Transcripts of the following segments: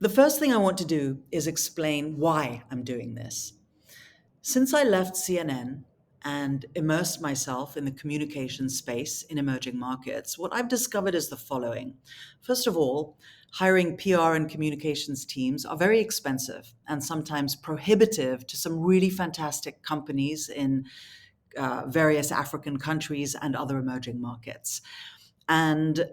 The first thing I want to do is explain why I'm doing this. Since I left CNN and immersed myself in the communication space in emerging markets, what I've discovered is the following. First of all, hiring PR and communications teams are very expensive and sometimes prohibitive to some really fantastic companies in various African countries and other emerging markets. And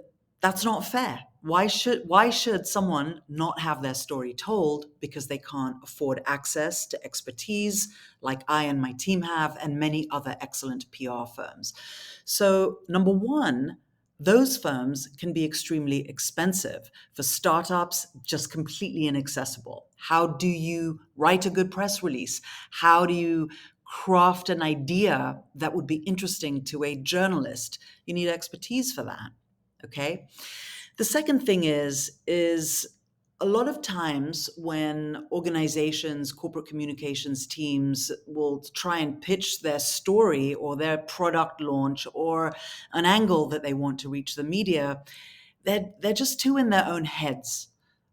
that's not fair. Why should someone not have their story told because they can't afford access to expertise like I and my team have and many other excellent PR firms? So, number one, those firms can be extremely expensive. For startups, just completely inaccessible. How do you write a good press release? How do you craft an idea that would be interesting to a journalist? You need expertise for that. Okay. The second thing is a lot of times when organizations, corporate communications teams will try and pitch their story or their product launch or an angle that they want to reach the media, they're just too in their own heads,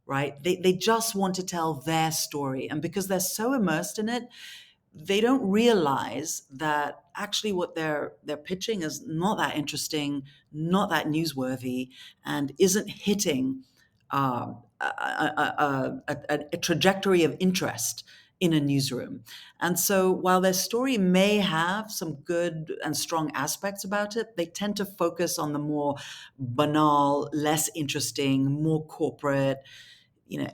right? They just want to tell their story. And because they're so immersed in it, they don't realize that actually what they're pitching is not that interesting, not that newsworthy, and isn't hitting a trajectory of interest in a newsroom. And so while their story may have some good and strong aspects about it, they tend to focus on the more banal, less interesting, more corporate,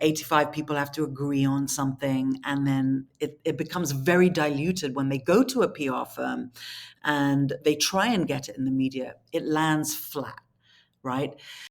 85 people have to agree on something, and then it becomes very diluted when they go to a PR firm and they try and get it in the media. It lands flat, right?